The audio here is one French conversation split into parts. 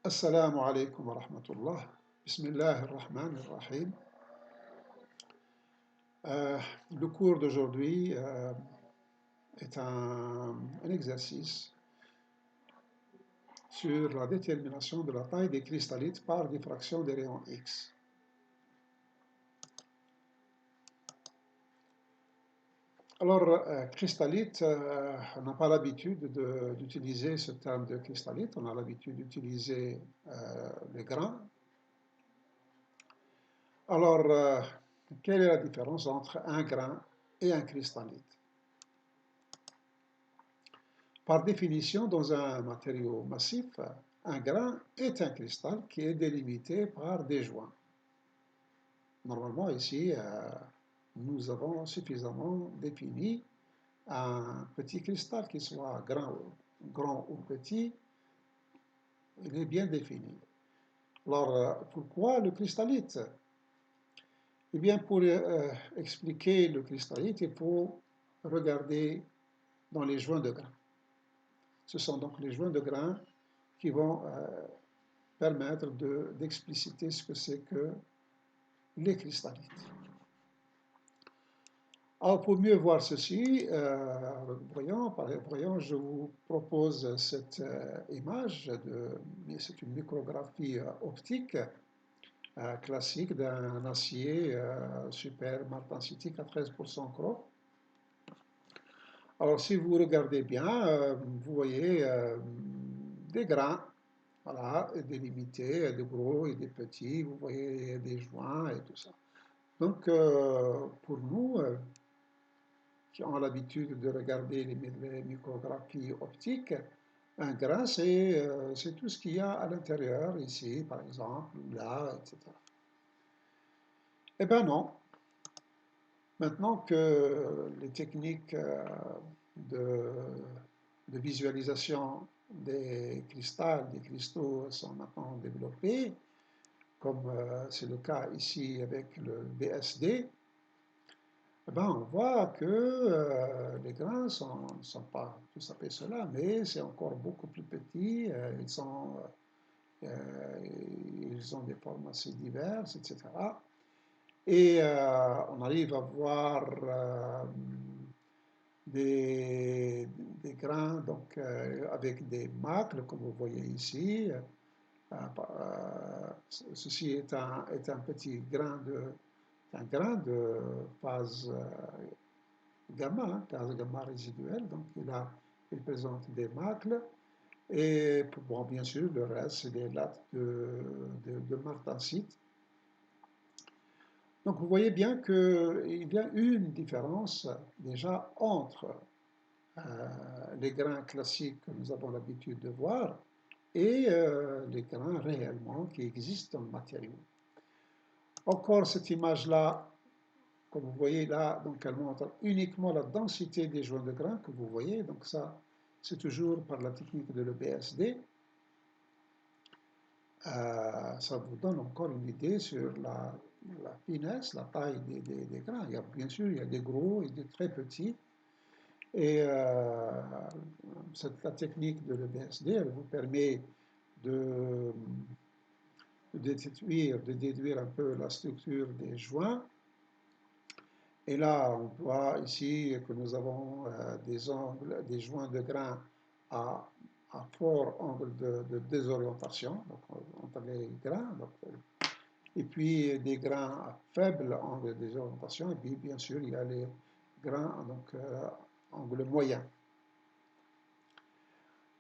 Assalamu alaikum wa rahmatullah. Bismillah ar-Rahman ar-Rahim. Le cours d'aujourd'hui est un exercice sur la détermination de la taille des cristallites par diffraction des rayons X. Alors, cristallite, on n'a pas l'habitude d'utiliser ce terme de cristallite, on a l'habitude d'utiliser les grains. Alors, quelle est la différence entre un grain et un cristallite? Par définition, dans un matériau massif, un grain est un cristal qui est délimité par des joints. Normalement, ici, nous avons suffisamment défini un petit cristal, qu'il soit grand ou petit, il est bien défini. Alors, pourquoi le cristallite? Eh bien, pour expliquer le cristallite, il faut regarder dans les joints de grains. Ce sont donc les joints de grains qui vont permettre d'expliciter ce que c'est que les cristallites. Alors, pour mieux voir ceci, voyons, je vous propose cette image, c'est une micrographie optique classique d'un acier super martensitique à 13% chrome. Alors, si vous regardez bien, vous voyez des grains, voilà, délimités, des gros et des petits, vous voyez des joints et tout ça. Donc, pour nous, qui ont l'habitude de regarder les micrographies optiques, un grain, c'est tout ce qu'il y a à l'intérieur, ici, par exemple, là, etc. Eh bien non. Maintenant que les techniques de, de visualisation des cristaux sont maintenant développées, comme c'est le cas ici avec le BSD, eh ben, on voit que les grains ne sont pas tout à fait cela, mais c'est encore beaucoup plus petit, ils ont des formes assez diverses, etc. Et on arrive à voir des grains donc, avec des macles, comme vous voyez ici. Ceci est un petit grain de phase phase gamma résiduelle, donc il présente des macles. Et bon, bien sûr, le reste, c'est des lattes de martensite. Donc vous voyez bien qu'il y a une différence déjà entre les grains classiques que nous avons l'habitude de voir et les grains réellement qui existent dans le matériau. Encore cette image-là, comme vous voyez là, donc elle montre uniquement la densité des joints de grains que vous voyez. Donc ça, c'est toujours par la technique de l'EBSD. Ça vous donne encore une idée sur la finesse, la taille des grains. Bien sûr, il y a des gros et des très petits. Et la technique de l'EBSD, elle vous permet de, de déduire un peu la structure des joints. Et là, on voit ici que nous avons des joints de grains à fort angle de désorientation, donc entre les grains, et puis des grains à faible angle de désorientation, et puis bien sûr, il y a les grains donc, angle moyen.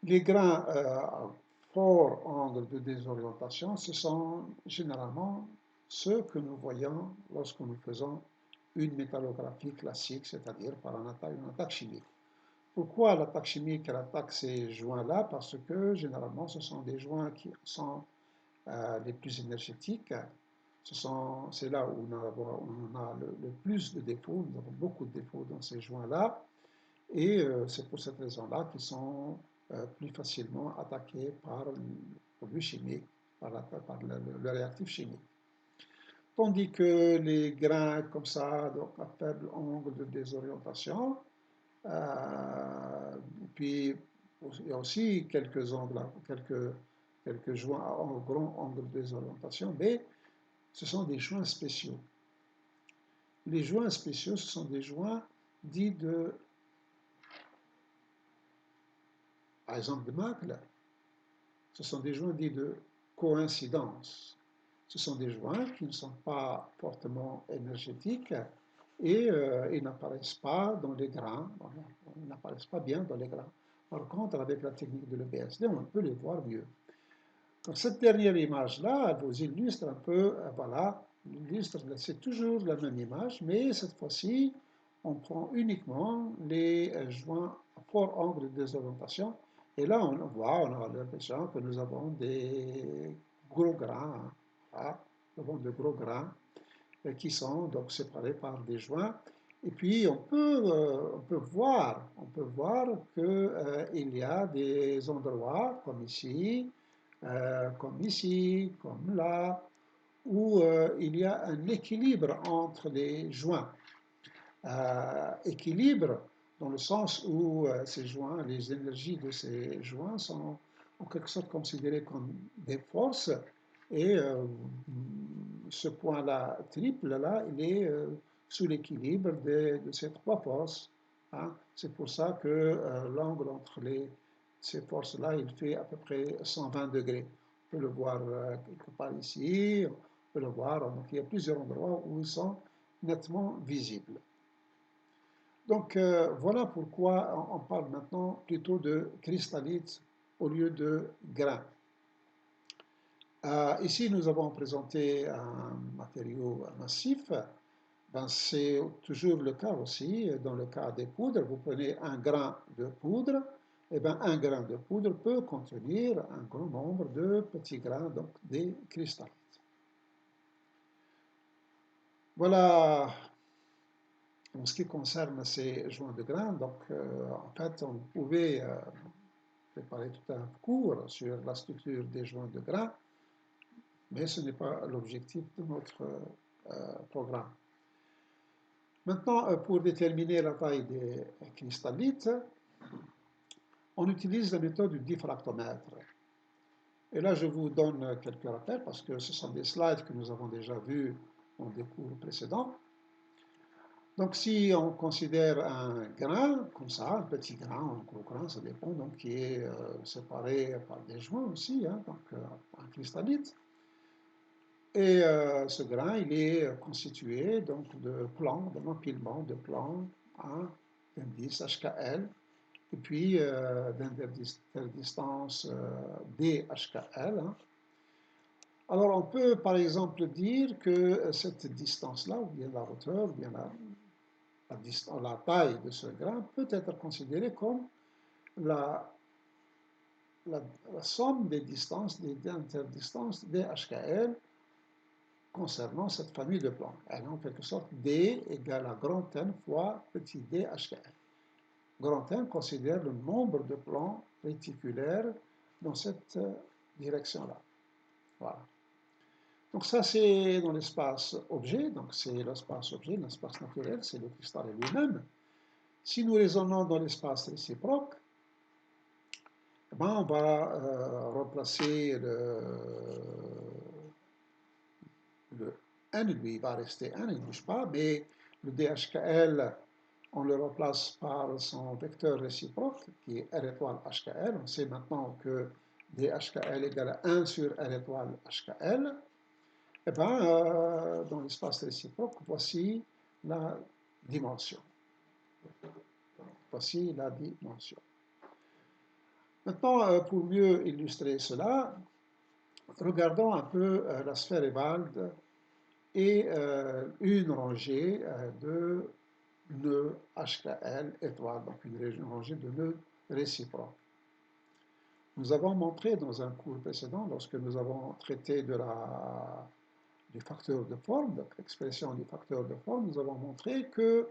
Les grains à fort angle de désorientation, ce sont généralement ceux que nous voyons lorsque nous faisons une métallographie classique, c'est-à-dire par une attaque chimique. Pourquoi l'attaque chimique elle attaque ces joints-là? Parce que généralement ce sont des joints qui sont les plus énergétiques. C'est là où on a le plus de défauts, nous avons beaucoup de défauts dans ces joints-là, et c'est pour cette raison-là qu'ils sont plus facilement attaqués par le produit chimique, par le réactif chimique. Tandis que les grains comme ça, donc à faible angle de désorientation, puis il y a aussi quelques angles, quelques quelques joints à grand angle de désorientation, mais ce sont des joints spéciaux. Les joints spéciaux, ce sont des joints dits de, par exemple, de Macle. Ce sont des joints dits de coïncidence. Ce sont des joints qui ne sont pas fortement énergétiques et ils n'apparaissent pas dans les grains, ils n'apparaissent pas bien dans les grains. Par contre, avec la technique de l'EBSD, on peut les voir mieux. Donc cette dernière image-là, elle vous illustre un peu, voilà, c'est toujours la même image, mais cette fois-ci, on prend uniquement les joints à fort angle de désorientation. Et là, on voit, on a l'impression que nous avons des gros grains, hein, voilà, nous avons de gros grains qui sont donc séparés par des joints. Et puis, on peut voir qu'il y a des endroits comme ici, comme là, où il y a un équilibre entre les joints. Équilibre dans le sens où ces joints, les énergies de ces joints sont en quelque sorte considérées comme des forces et ce point-là, triple-là, il est sous l'équilibre de ces trois forces. Hein. C'est pour ça que l'angle entre ces forces-là, il fait à peu près 120 degrés. On peut le voir quelque part ici, on peut le voir, donc il y a plusieurs endroits où ils sont nettement visibles. Donc voilà pourquoi on parle maintenant plutôt de cristallites au lieu de grains. Ici, nous avons présenté un matériau massif. Ben, c'est toujours le cas aussi dans le cas des poudres. Vous prenez un grain de poudre, et ben, un grain de poudre peut contenir un grand nombre de petits grains, donc des cristallites. Voilà en ce qui concerne ces joints de grains. Donc, en fait, on pouvait préparer tout un cours sur la structure des joints de grains, mais ce n'est pas l'objectif de notre programme. Maintenant, pour déterminer la taille des cristallites, on utilise la méthode du diffractomètre. Et là, je vous donne quelques rappels parce que ce sont des slides que nous avons déjà vus dans des cours précédents. Donc, si on considère un grain, comme ça, un petit grain, un gros grain, ça dépend, donc qui est séparé par des joints aussi, hein, donc un cristallite. Et ce grain, il est constitué donc de plans, d'un empilement de plans, hein, d'indices HKL, et puis d'interdistance DHKL. Hein. Alors, on peut par exemple dire que cette distance-là, ou bien la hauteur, ou bien la taille de ce grain peut être considérée comme la, la somme des distances, des interdistances des HKL concernant cette famille de plans. Elle est en quelque sorte D égale à grand N fois petit d HKL. Grand N considère le nombre de plans réticulaires dans cette direction-là. Voilà. Donc ça, c'est dans l'espace objet, donc c'est l'espace objet, l'espace naturel, c'est le cristal lui-même. Si nous raisonnons dans l'espace réciproque, eh ben, on va remplacer le N, lui, il va rester N, il ne bouge pas, mais le DHKL, on le remplace par son vecteur réciproque, qui est R étoile HKL. On sait maintenant que DHKL égale à 1 sur R étoile HKL. Eh bien, dans l'espace réciproque, voici la dimension. Voici la dimension. Maintenant, pour mieux illustrer cela, regardons un peu la sphère Ewald et une rangée de nœuds HKL étoiles, donc une rangée de nœuds réciproques. Nous avons montré dans un cours précédent, lorsque nous avons traité du facteur de forme, donc l'expression du facteur de forme, nous avons montré que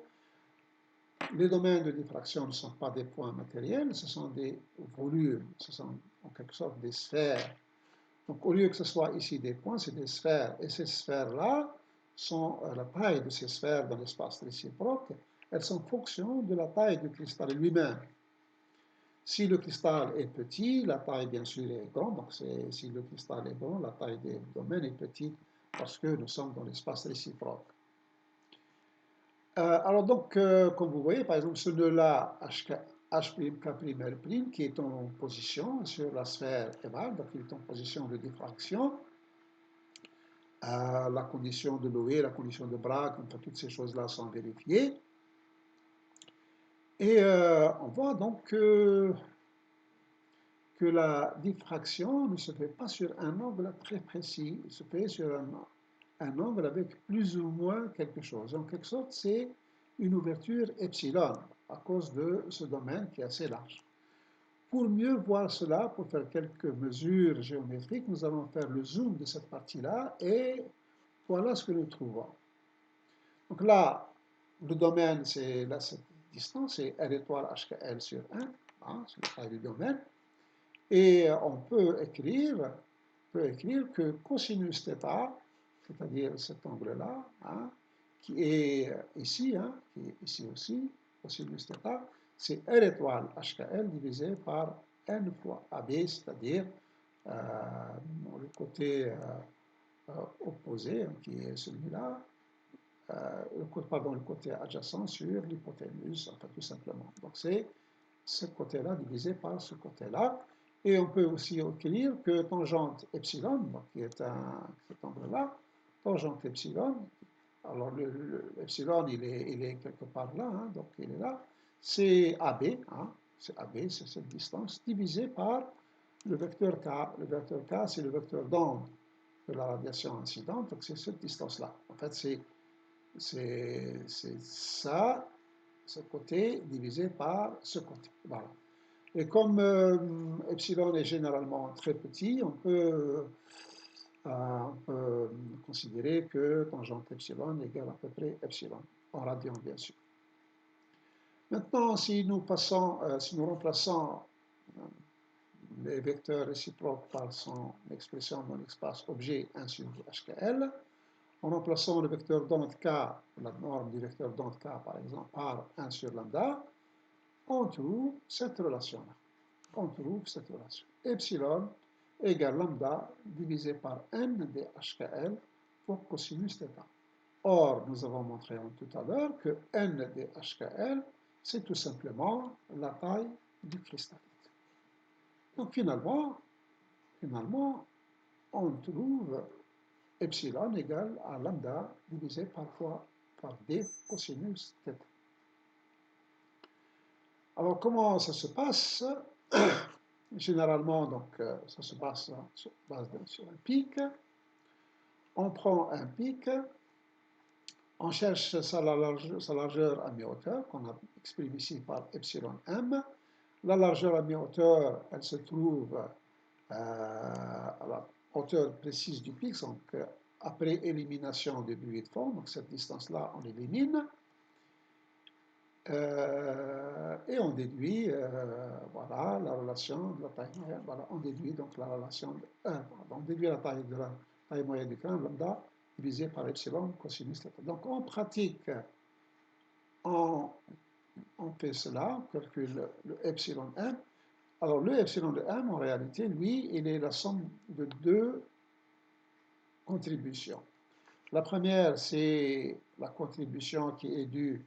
les domaines de diffraction ne sont pas des points matériels, ce sont des volumes, ce sont en quelque sorte des sphères. Donc au lieu que ce soit ici des points, c'est des sphères. Et ces sphères-là sont la taille de ces sphères dans l'espace réciproque, elles sont fonction de la taille du cristal lui-même. Si le cristal est petit, la taille bien sûr est grande. Donc si le cristal est grand, la taille des domaines est petite parce que nous sommes dans l'espace réciproque. Alors donc, comme vous voyez, par exemple, ce nœud-là, H'K'L', qui est en position sur la sphère évale, donc il est en position de diffraction, la condition de Loé, la condition de Bragg, toutes ces choses-là sont vérifiées. Et on voit donc que la diffraction ne se fait pas sur un angle très précis, il se fait sur un angle avec plus ou moins quelque chose. En quelque sorte, c'est une ouverture epsilon à cause de ce domaine qui est assez large. Pour mieux voir cela, pour faire quelques mesures géométriques, nous allons faire le zoom de cette partie-là et voilà ce que nous trouvons. Donc là, le domaine, c'est là, cette distance, c'est R étoile HKL sur 1, hein, c'est la taille du domaine. Et on peut écrire que cosinus θ, c'est-à-dire cet angle-là, hein, qui est ici, hein, qui est ici aussi, cosinus θ, c'est R étoile HKL divisé par n fois AB, c'est-à-dire le côté opposé, hein, qui est celui-là, le côté adjacent sur l'hypoténuse, enfin tout simplement. Donc c'est ce côté-là divisé par ce côté-là. Et on peut aussi écrire que tangente epsilon, donc qui est cet angle-là, tangente epsilon, alors l'epsilon il est quelque part là, hein, donc il est là, c'est AB, hein, c'est AB, c'est cette distance, divisé par le vecteur K. Le vecteur K, c'est le vecteur d'onde de la radiation incidente, donc c'est cette distance-là. En fait, c'est ça, ce côté divisé par ce côté. Voilà. Et comme epsilon est généralement très petit, on peut considérer que tangente epsilon égale à peu près epsilon, en radian bien sûr. Maintenant, si nous remplaçons les vecteurs réciproques par son expression dans l'espace objet 1 sur HKL, en remplaçant le vecteur d'onde K, la norme du vecteur d'onde K par exemple, par 1 sur lambda, on trouve cette relation-là. On trouve cette relation. Epsilon égale lambda divisé par n de HKL pour cosinus θ. Or, nous avons montré tout à l'heure que n de HKL, c'est tout simplement la taille du cristallite. Donc finalement, on trouve epsilon égale à lambda divisé parfois par d cosinus θ. Alors comment ça se passe? Généralement, donc, ça se passe sur un pic. On prend un pic, on cherche sa largeur à mi-hauteur, qu'on a exprimé ici par epsilon m. La largeur à mi-hauteur, elle se trouve à la hauteur précise du pic, donc après élimination des bruits de fond, donc cette distance-là, on l'élimine. Et on déduit voilà, la relation de la taille moyenne. Voilà, on déduit donc la relation de 1. On déduit la taille de la taille moyenne du crâne, lambda, divisé par epsilon cosinus θ. Donc on pratique, on fait cela, on calcule le epsilon m. Alors le epsilon de m, en réalité, lui, il est la somme de deux contributions. La première, c'est la contribution qui est due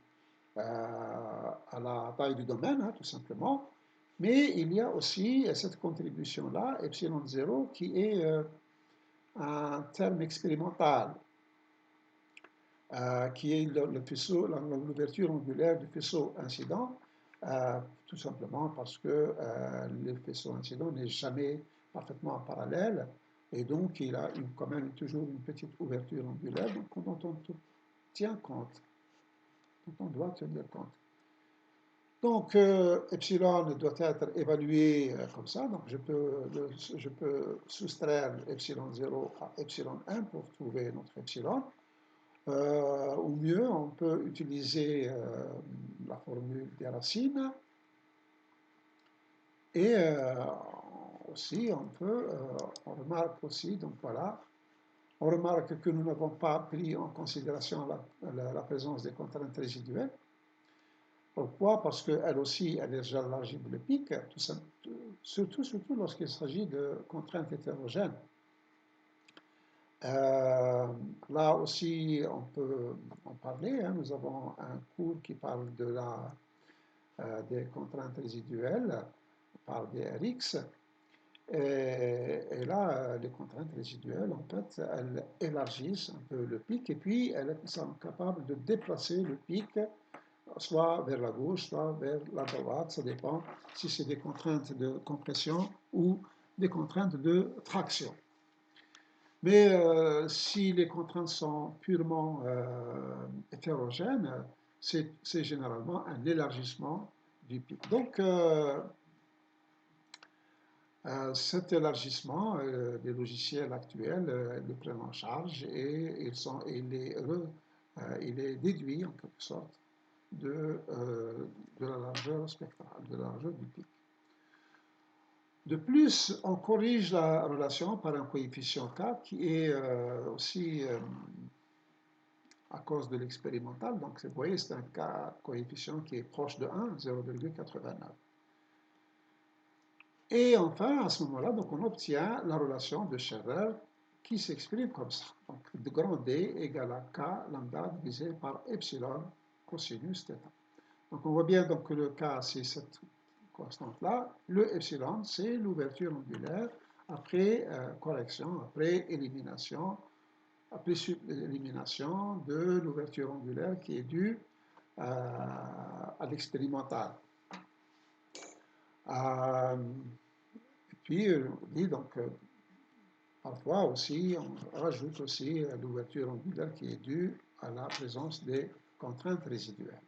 à la taille du domaine, hein, tout simplement. Mais il y a aussi cette contribution-là, epsilon 0, qui est un terme expérimental, qui est le faisceau, l'ouverture angulaire du faisceau incident, tout simplement parce que le faisceau incident n'est jamais parfaitement parallèle, et donc il a quand même toujours une petite ouverture angulaire, donc dont on tient compte, dont on doit tenir compte. Donc, epsilon doit être évalué comme ça. Donc, je peux soustraire epsilon 0 à epsilon 1 pour trouver notre epsilon. Ou mieux, on peut utiliser la formule des racines. Et aussi, on remarque aussi, donc voilà, on remarque que nous n'avons pas pris en considération la présence des contraintes résiduelles. Pourquoi? Parce qu'elle aussi, elle est géologique le pic, surtout lorsqu'il s'agit de contraintes hétérogènes. Euh, Là aussi, on peut en parler, hein. Nous avons un cours qui parle des contraintes résiduelles, on parle des RX. Et là, les contraintes résiduelles, en fait, elles élargissent un peu le pic et puis elles sont capables de déplacer le pic soit vers la gauche, soit vers la droite, ça dépend si c'est des contraintes de compression ou des contraintes de traction. Mais si les contraintes sont purement hétérogènes, c'est généralement un élargissement du pic. Donc, cet élargissement, les logiciels actuels le prennent en charge et il est déduit en quelque sorte de la largeur spectrale, de la largeur du pic. De plus, on corrige la relation par un coefficient K qui est aussi à cause de l'expérimental. Donc, vous voyez, c'est un coefficient qui est proche de 1, 0,89. Et enfin, à ce moment-là, donc, on obtient la relation de Scherrer qui s'exprime comme ça. Donc, de grand D égale à K lambda divisé par epsilon cosinus θ. Donc, on voit bien donc, que le K, c'est cette constante-là. Le epsilon, c'est l'ouverture angulaire après correction, après élimination de l'ouverture angulaire qui est due à l'expérimental. Et puis, on dit donc, parfois aussi, on rajoute aussi l'ouverture angulaire qui est due à la présence des contraintes résiduelles.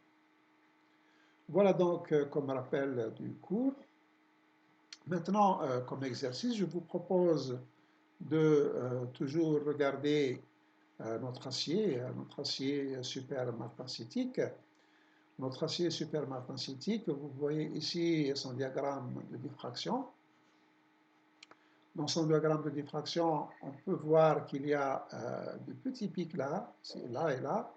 Voilà donc comme rappel du cours. Maintenant, comme exercice, je vous propose de toujours regarder notre acier supermartensitique. Notre acier supermartensitique, vous voyez ici son diagramme de diffraction. Dans son diagramme de diffraction, on peut voir qu'il y a de petits pics là et là,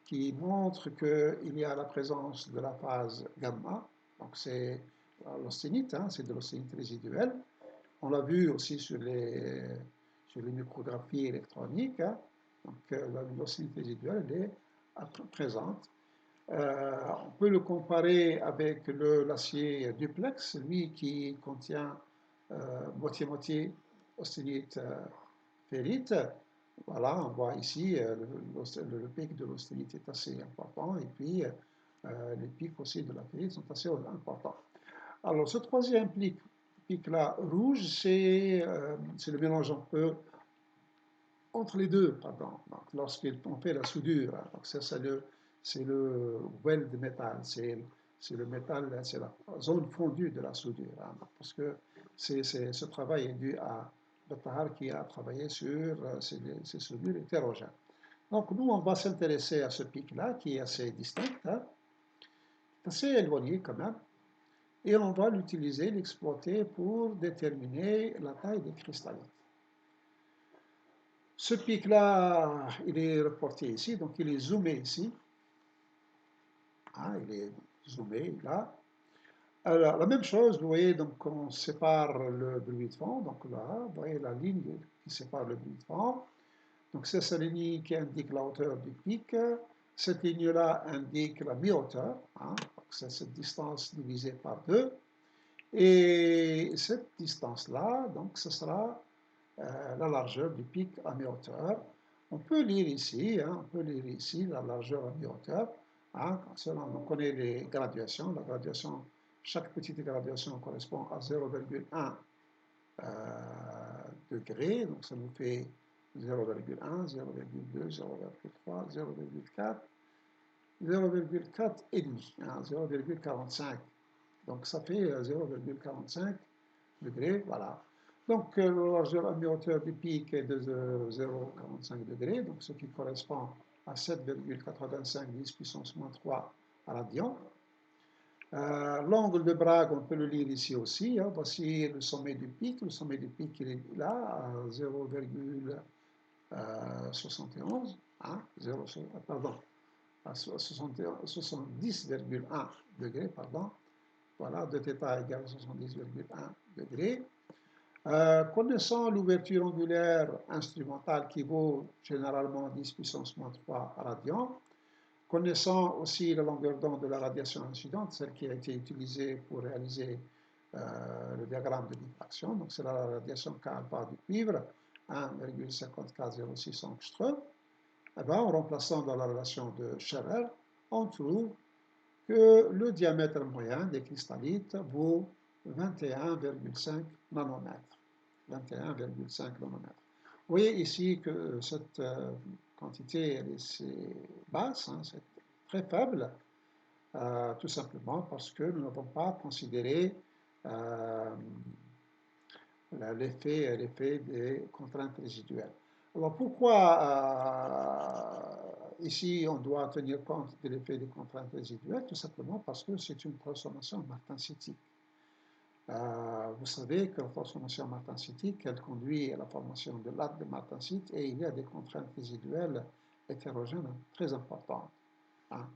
qui montrent qu'il y a la présence de la phase gamma. Donc c'est l'austenite, hein, c'est de l'austenite résiduelle. On l'a vu aussi sur les micrographies électroniques. Hein. Donc l'austenite résiduelle elle est présente. On peut le comparer avec l'acier duplex, lui qui contient moitié-moitié austenite ferrite. Voilà, on voit ici le pic de l'austenite est assez important et puis les pics aussi de la ferrite sont assez importants. Alors ce troisième pic-là rouge, c'est le mélange un peu entre les deux, pardon, lorsqu'on fait la soudure. Hein, donc c'est le weld métal, c'est le métal, c'est la zone fondue de la soudure. Hein, parce que ce travail est dû à Betahar qui a travaillé sur ces soudures hétérogènes. Donc nous, on va s'intéresser à ce pic-là qui est assez distinct, hein, assez éloigné quand même, et on va l'utiliser, l'exploiter pour déterminer la taille des cristallites. Ce pic-là, il est reporté ici, donc il est zoomé ici. Ah, il est zoomé là. Alors, la même chose, vous voyez, donc on sépare le bruit de fond. Donc là, vous voyez la ligne qui sépare le bruit de fond. Donc c'est cette ligne qui indique la hauteur du pic. Cette ligne-là indique la mi-hauteur. Hein, c'est cette distance divisée par 2. Et cette distance-là, donc ce sera la largeur du pic à mi-hauteur. On peut lire ici, hein, la largeur à mi-hauteur. Hein, on connaît les graduations. La graduation, chaque petite graduation correspond à 0,1 degré. Donc ça nous fait 0,1, 0,2, 0,3, 0,4, 0,4 et demi, 0,45. Donc ça fait 0,45 degrés, voilà. Donc la largeur à mi-hauteur du pic est de 0,45 degrés, donc ce qui correspond à 7,85 10 puissance moins 3 radians. L'angle de Bragg, on peut le lire ici aussi. Hein. Voici le sommet du pic. Le sommet du pic, il est là, à 0,71. Hein, pardon, à 70,1 degrés, pardon. Voilà, 2θ égale 70,1 degrés. Connaissant l'ouverture angulaire instrumentale qui vaut généralement 10 puissance moins 3 radians, connaissant aussi la longueur d'onde de la radiation incidente, celle qui a été utilisée pour réaliser le diagramme de diffraction, donc c'est la radiation K alpha du cuivre, 1,54006 angstroms, et bien, en remplaçant dans la relation de Scherer, on trouve que le diamètre moyen des cristallites vaut 21,5 nanomètres. 21,5 nanomètres. Vous voyez ici que cette quantité elle est basse, hein, c'est très faible, tout simplement parce que nous n'avons pas considéré l'effet des contraintes résiduelles. Alors pourquoi ici on doit tenir compte de l'effet des contraintes résiduelles? Tout simplement parce que c'est une transformation martensitique. Vous savez que la transformation martensitique, elle conduit à la formation de lattes de martensite et il y a des contraintes résiduelles hétérogènes très importantes. Hein.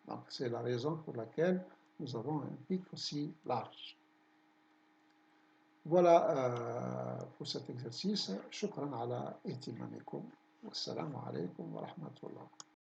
Donc c'est la raison pour laquelle nous avons un pic aussi large. Voilà pour cet exercice. شكرا على اهتمامكم والسلام عليكم ورحمة الله.